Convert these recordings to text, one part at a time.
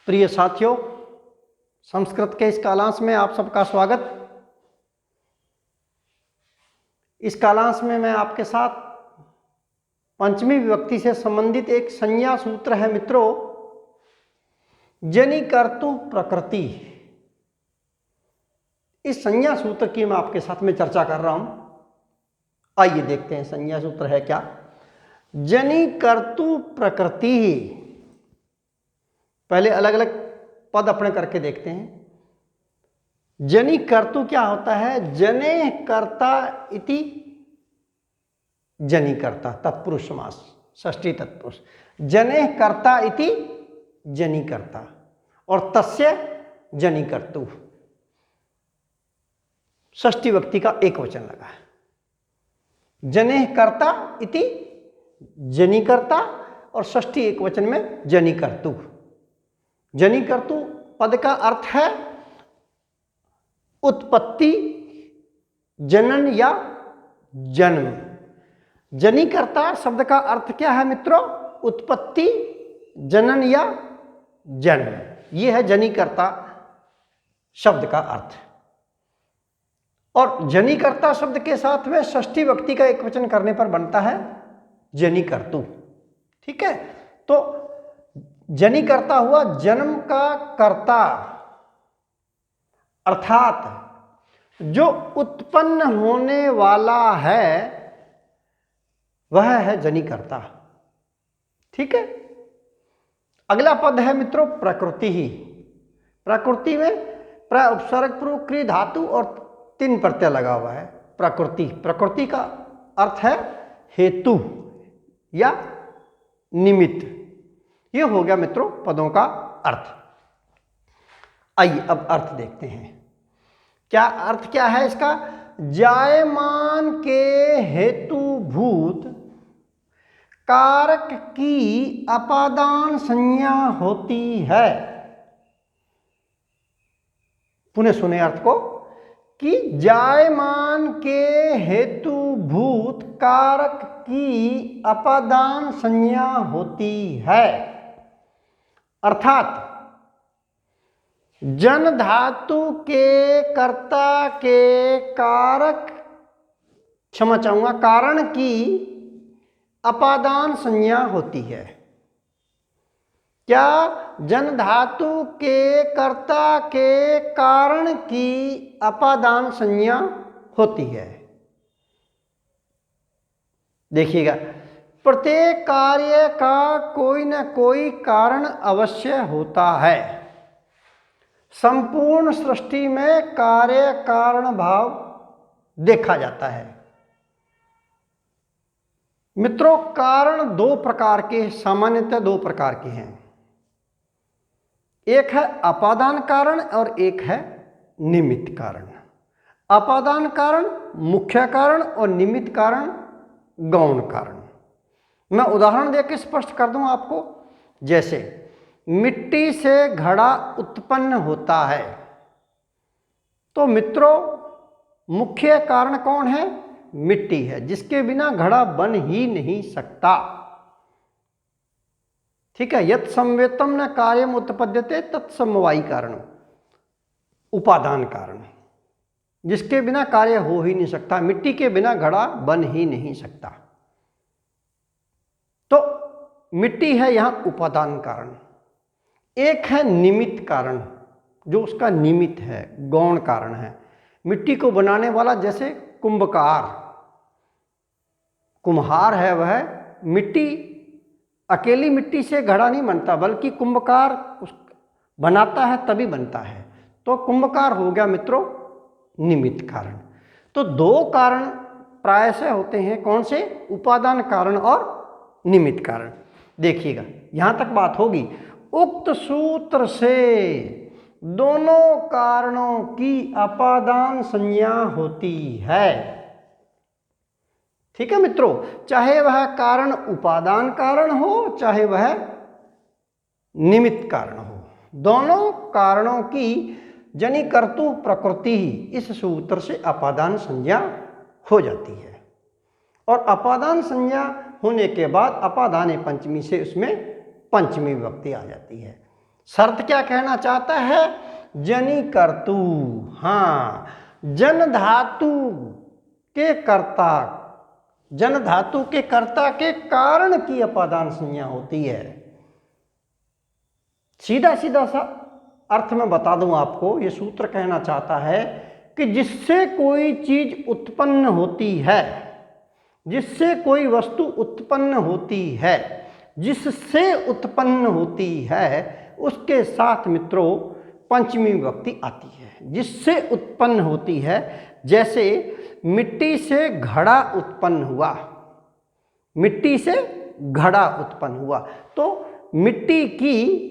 प्रिय साथियों, संस्कृत के इस कालांश में आप सबका स्वागत। इस कालांश में मैं आपके साथ पंचमी विभक्ति से संबंधित एक संज्ञा सूत्र है मित्रों, जनि कर्तु प्रकृति। इस संज्ञा सूत्र की मैं आपके साथ में चर्चा कर रहा हूं। आइए देखते हैं संज्ञा सूत्र है क्या। जनि कर्तु प्रकृति। पहले अलग अलग पद अपने करके देखते हैं। जनि कर्तु क्या होता है? जने कर्ता इति जनि कर्ता, तत्पुरुष समास, षष्ठी तत्पुरुष। जने कर्ता इति जनि कर्ता और तस्य जनि कर्तु, षष्ठी व्यक्ति का एक वचन लगा है। जने कर्ता इति जनि कर्ता और षष्ठी एक वचन में जनि कर्तु। जनि कर्तु पद का अर्थ है उत्पत्ति, जनन या जन्म। जनि कर्ता शब्द का अर्थ क्या है मित्रों? उत्पत्ति, जनन या जन्म। यह है जनि कर्ता शब्द का अर्थ। और जनि कर्ता शब्द के साथ में षष्ठी व्यक्ति का एक वचन करने पर बनता है जनि कर्तु। ठीक है, तो जनि कर्ता हुआ जन्म का कर्ता, अर्थात जो उत्पन्न होने वाला है वह है जनि कर्ता। ठीक है, अगला पद है मित्रों प्रकृति ही। प्रकृति में प्र उपसर्ग पूर्व क्री धातु और 3 प्रत्यय लगा हुआ है। प्रकृति, प्रकृति का अर्थ है हेतु या निमित्त। ये हो गया मित्रों पदों का अर्थ। आइए अब अर्थ देखते हैं। क्या अर्थ क्या है इसका? जायमान के हेतुभूत कारक की अपादान संज्ञा होती है। पुनः सुने अर्थ को कि जायमान के हेतुभूत कारक की अपादान संज्ञा होती है। अर्थात जन धातु के कर्ता के कारक, क्षमा चाहूंगा, कारण की अपादान संज्ञा होती है। क्या जन धातु के कर्ता के कारण की अपादान संज्ञा होती है? देखिएगा, प्रत्येक कार्य का कोई न कोई कारण अवश्य होता है। संपूर्ण सृष्टि में कार्य कारण भाव देखा जाता है। मित्रों, कारण 2 प्रकार के, सामान्यतः 2 प्रकार के हैं। एक है अपादान कारण और एक है निमित्त कारण। अपादान कारण मुख्य कारण और निमित्त कारण गौण कारण। मैं उदाहरण देकर स्पष्ट कर दूं आपको। जैसे मिट्टी से घड़ा उत्पन्न होता है, तो मित्रों मुख्य कारण कौन है? मिट्टी है, जिसके बिना घड़ा बन ही नहीं सकता। ठीक है, यत् संवेतम न कार्यम उत्पद्यते तत्समवायी कारण, उपादान कारण, जिसके बिना कार्य हो ही नहीं सकता। मिट्टी के बिना घड़ा बन ही नहीं सकता। तो मिट्टी है यहां उपादान कारण। एक है निमित्त कारण, जो उसका निमित्त है, गौण कारण है। मिट्टी को बनाने वाला, जैसे कुंभकार, कुम्हार है वह, मिट्टी, अकेली मिट्टी से घड़ा नहीं बनता, बल्कि कुंभकार उस बनाता है तभी बनता है। तो कुंभकार हो गया मित्रों निमित्त कारण। तो 2 कारण प्रायशः होते हैं, कौन से? उपादान कारण और निमित्त कारण। देखिएगा, यहां तक बात होगी। उक्त सूत्र से दोनों कारणों की अपादान संज्ञा होती है। ठीक है मित्रों, चाहे वह कारण उपादान कारण हो, चाहे वह निमित्त कारण हो, दोनों कारणों की जनि कर्तु प्रकृति ही इस सूत्र से अपादान संज्ञा हो जाती है। और अपादान संज्ञा होने के बाद अपादाने पंचमी से उसमें पंचमी विभक्ति आ जाती है। शर्त क्या कहना चाहता है? जनि कर्तु। हाँ, जन धातु के कर्ता, जन धातु के कर्ता के कारण की अपादान संज्ञा होती है। सीधा सीधा सा अर्थ में बता दूं आपको, ये सूत्र कहना चाहता है कि जिससे कोई चीज उत्पन्न होती है, जिससे कोई वस्तु उत्पन्न होती है, जिससे उत्पन्न होती है, उसके साथ मित्रों पंचमी विभक्ति आती है। जिससे उत्पन्न होती है, जैसे मिट्टी से घड़ा उत्पन्न हुआ, मिट्टी से घड़ा उत्पन्न हुआ, तो मिट्टी की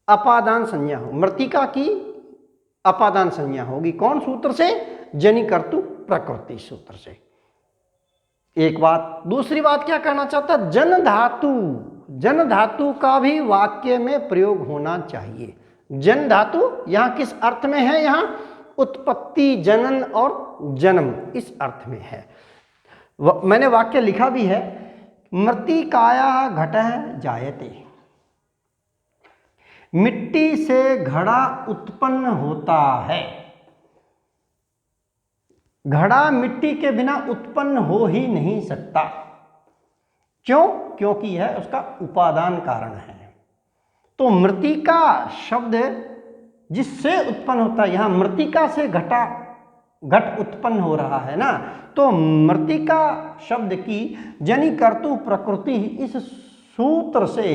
अपादान संज्ञा हो, मृतिका की अपादान संज्ञा होगी। कौन सूत्र से? जनि कर्तु प्रकृति सूत्र से। एक बात। दूसरी बात क्या कहना चाहता? जन धातु, जन धातु का भी वाक्य में प्रयोग होना चाहिए। जन धातु यहाँ किस अर्थ में है? यहाँ उत्पत्ति, जनन और जन्म, इस अर्थ में है। मैंने वाक्य लिखा भी है, मृत्तिकाया घटः जायते। मिट्टी से घड़ा उत्पन्न होता है। घड़ा मिट्टी के बिना उत्पन्न हो ही नहीं सकता। क्यों? क्योंकि यह उसका उपादान कारण है। तो मृत्तिका शब्द जिससे उत्पन्न होता है, यहां मृत्तिका से घट उत्पन्न हो रहा है ना, तो मृत्तिका शब्द की जनि कर्तु प्रकृति इस सूत्र से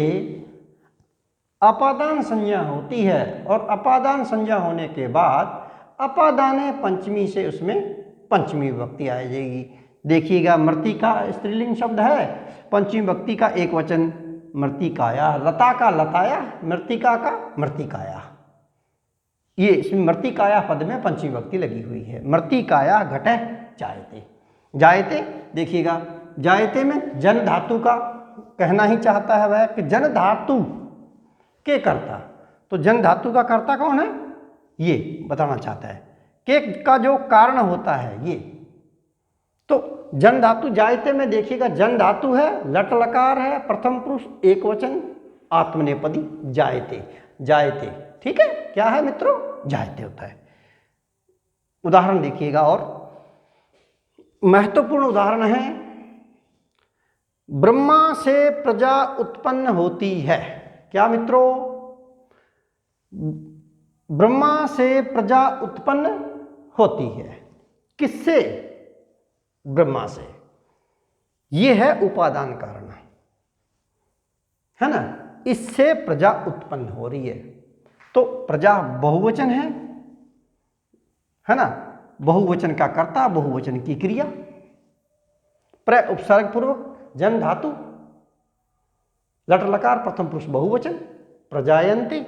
अपादान संज्ञा होती है। और अपादान संज्ञा होने के बाद अपादाने पंचमी से उसमें पंचमी विभक्ति आ जाएगी। देखिएगा, मृत्तिका स्त्रीलिंग शब्द है, पंचमी विभक्ति का एक वचन मृत्तिकाया, लता का लताया, मृत्तिका का मृत्तिकाया। ये इसमें मृत्तिकाया पद में पंचमी विभक्ति लगी हुई है। मृत्तिकाया घटः जायते। जायते देखिएगा, जायते में जन धातु का कहना ही चाहता है वह कि जन धातु के कर्ता। तो जन धातु का कर्ता कौन है? ये बताना चाहता है। के का जो कारण होता है ये। तो जन धातु जायते में देखिएगा, जन धातु है, लट लकार है, प्रथम पुरुष एक वचन, आत्मनेपदी जायते। जायते ठीक है, क्या है मित्रों? जायते होता है। उदाहरण देखिएगा, और महत्वपूर्ण उदाहरण है, ब्रह्मा से प्रजा उत्पन्न होती है। क्या मित्रों? ब्रह्मा से प्रजा उत्पन्न होती है। किससे? ब्रह्मा से। यह है उपादान कारण, है ना? इससे प्रजा उत्पन्न हो रही है। तो प्रजा बहुवचन है ना? बहुवचन का कर्ता, बहुवचन की क्रिया, प्र उपसर्ग पूर्वक जन धातु, लट लकार प्रथम पुरुष बहुवचन, प्रजायन्ते।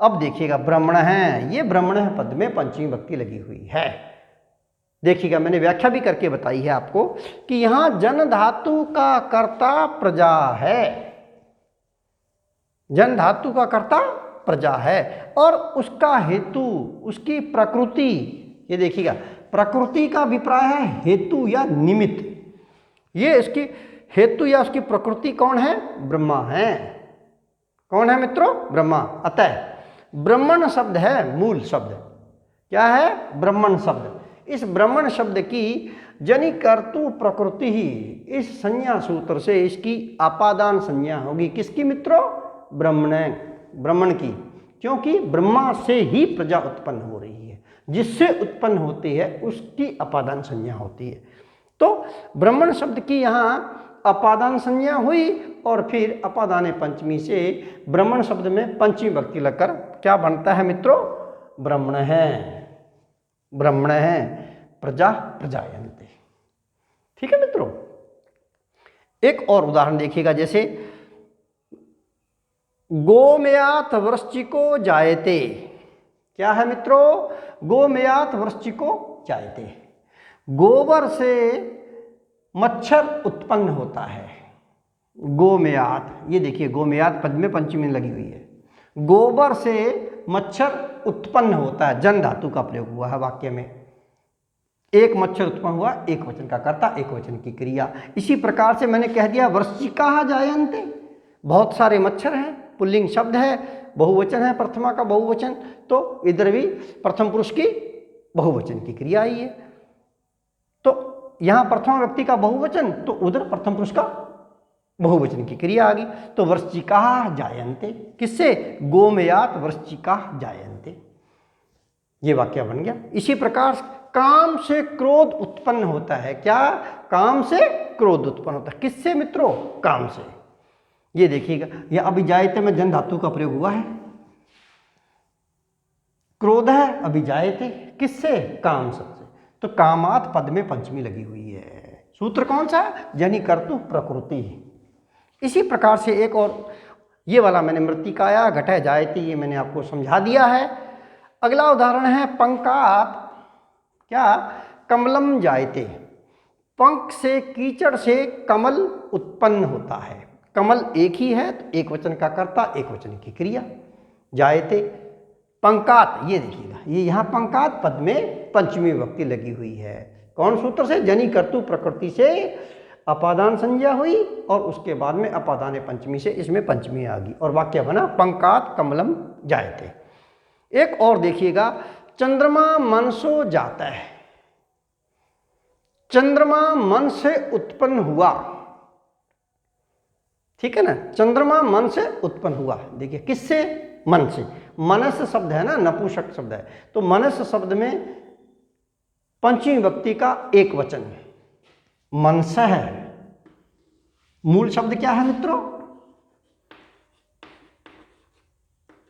अब देखिएगा, ब्राह्मण है, ये ब्राह्मण है पद में पंचमी विभक्ति लगी हुई है। देखिएगा, मैंने व्याख्या भी करके बताई है आपको कि यहां जन धातु का कर्ता प्रजा है। जन धातु का कर्ता प्रजा है और उसका हेतु, उसकी प्रकृति, ये देखिएगा, प्रकृति का अभिप्राय है हेतु या निमित्त। ये इसकी हेतु या उसकी प्रकृति कौन है? ब्रह्मा है। कौन है मित्रों? ब्रह्मा। अतः ब्रह्मण शब्द है मूल शब्द। क्या है? ब्रह्मण शब्द। इस ब्रह्मण शब्द की जनि कर्तु प्रकृति ही, इस संज्ञा सूत्र से इसकी अपादान संज्ञा होगी। किसकी मित्रों? ब्रह्मण की। क्योंकि ब्रह्मा से ही प्रजा उत्पन्न हो रही है, जिससे उत्पन्न होती है उसकी अपादान संज्ञा होती है। तो ब्रह्मण शब्द की यहाँ अपादान संज्ञा हुई और फिर अपादाने पंचमी से ब्रह्मण शब्द में पंचमी विभक्ति लगकर क्या बनता है मित्रों? ब्रह्मण है। ब्रह्मण है, प्रजा प्रजायन्ते। ठीक है मित्रों। एक और उदाहरण देखिएगा, जैसे गोमयात वृश्चिको जायते। क्या है मित्रों? गोमयात वृश्चिको जायते। गोबर से मच्छर उत्पन्न होता है। गोमयात, ये देखिए, गोमयात पद में पंचमी लगी हुई है। गोबर से मच्छर उत्पन्न होता है, जन धातु का प्रयोग हुआ है वाक्य में। एक मच्छर उत्पन्न हुआ, एक वचन का कर्ता, एक वचन की क्रिया। इसी प्रकार से मैंने कह दिया वृश्चिकाः जायन्ते, बहुत सारे मच्छर हैं, पुल्लिंग शब्द है, बहुवचन है, प्रथमा का बहुवचन, तो इधर भी प्रथम पुरुष की बहुवचन की क्रिया आई है। तो यहां प्रथमा व्यक्ति का बहुवचन, तो उधर प्रथम पुरुष का बहुवचन की क्रिया आ गई। तो वृश्चिकाः जायन्ते, किससे? गोमयात् वृश्चिकाः जायन्ते, ये वाक्य बन गया। इसी प्रकार काम से क्रोध उत्पन्न होता है। क्या? काम से क्रोध उत्पन्न होता है। किससे मित्रों? काम से। ये देखिएगा, ये अभिजायते में जन धातु का प्रयोग हुआ है। क्रोध है अभिजायते, किससे? काम शब्द से। तो कामात पद में पंचमी लगी हुई है। सूत्र कौन सा? जनि कर्तु प्रकृति। इसी प्रकार से एक और, ये वाला मैंने मृत्तिकाया घटः जायते, ये मैंने आपको समझा दिया है। अगला उदाहरण है पंकात, क्या? कमलम जायते। पंक से, कीचड़ से कमल उत्पन्न होता है। कमल एक ही है, तो एक वचन का कर्ता, एक वचन की क्रिया। जायते पंकात, ये देखिएगा, ये यहाँ पंकात पद में पंचमी विभक्ति लगी हुई है। कौन सूत्र से? जनि कर्तु प्रकृति से अपादान संज्ञा हुई और उसके बाद में अपादान पंचमी से इसमें पंचमी आ गई और वाक्य बना पंकात कमलम जायते। एक और देखिएगा, चंद्रमा मनसो जाता है। चंद्रमा मन से उत्पन्न हुआ, ठीक है ना? चंद्रमा मन से उत्पन्न हुआ, देखिए किससे? मन से। मनस शब्द है ना, नपुंसक शब्द है, तो मनस शब्द में पंचमी विभक्ति का एक वचन मनस है। मूल शब्द क्या है मित्रों?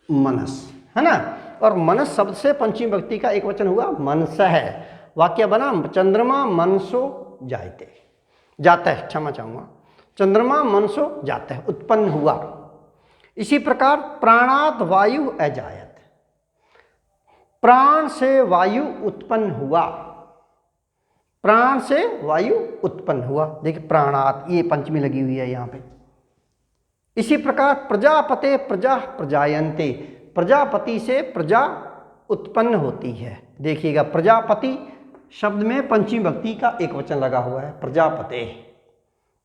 मनस, है ना? और मनस शब्द से पंचमी विभक्ति का एक वचन हुआ मनस है। वाक्य बना चंद्रमा मनसो जायते, जाता है, क्षमा चाहूंगा, चंद्रमा मनसो जाता है, उत्पन्न हुआ। इसी प्रकार प्राणात वायु अजायत, प्राण से वायु उत्पन्न हुआ। प्राण से वायु उत्पन्न हुआ, देखिए प्राणात, ये पंचमी लगी हुई है यहाँ पे। इसी प्रकार प्रजापते प्रजा प्रजायन्ते, प्रजापति से प्रजा उत्पन्न होती है। देखिएगा प्रजापति शब्द में पंचमी विभक्ति का एक वचन लगा हुआ है, प्रजापते।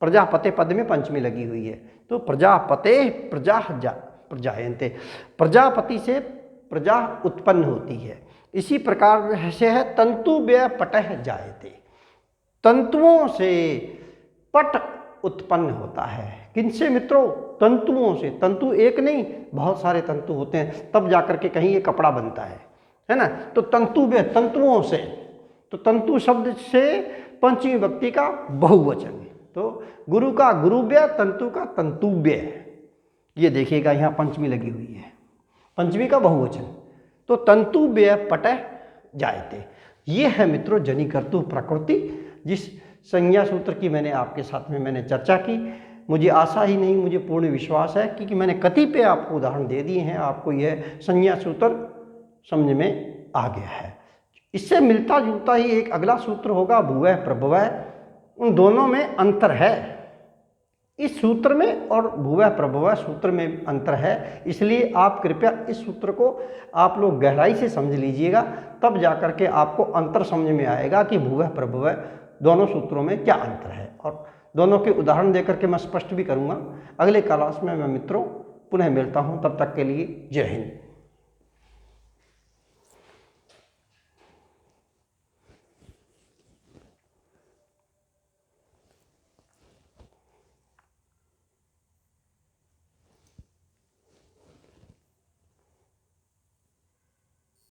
प्रजापते पद में पंचमी लगी हुई है, तो प्रजापते प्रजा प्रजायन्ते, प्रजापति से प्रजा उत्पन्न होती है। इसी प्रकार से है तंतु व्यय पटः जायते, तंतुओं से पट उत्पन्न होता है। किनसे मित्रों? तंतुओं से। तंतु एक नहीं, बहुत सारे तंतु होते हैं, तब जाकर के कहीं ये कपड़ा बनता है ना? तो तंतु व्यय, तंतुओं से, तो तंतु शब्द से पंचमी विभक्ति का बहुवचन, तो गुरु का गुरुव्यय, तंतु का तंतुव्यय। ये देखिएगा यहाँ पंचमी लगी हुई है, पंचमी का बहुवचन, तो तंतुव्यय पटः जायते। ये है मित्रों जनि कर्तु प्रकृति, जिस संज्ञा सूत्र की मैंने आपके साथ में मैंने चर्चा की। मुझे आशा ही नहीं, मुझे पूर्ण विश्वास है, क्योंकि मैंने कतिपय आपको उदाहरण दे दिए हैं, आपको यह संज्ञा सूत्र समझ में आ गया है। इससे मिलता जुलता ही एक अगला सूत्र होगा भुवः प्रभवः। उन दोनों में अंतर है, इस सूत्र में और भुवः प्रभवः सूत्र में अंतर है, इसलिए आप कृपया इस सूत्र को आप लोग गहराई से समझ लीजिएगा, तब जाकर के आपको अंतर समझ में आएगा कि भुवः प्रभवः दोनों सूत्रों में क्या अंतर है, और दोनों के उदाहरण देकर के मैं स्पष्ट भी करूंगा। अगले क्लास में मैं मित्रों पुनः मिलता हूं, तब तक के लिए जय हिंद।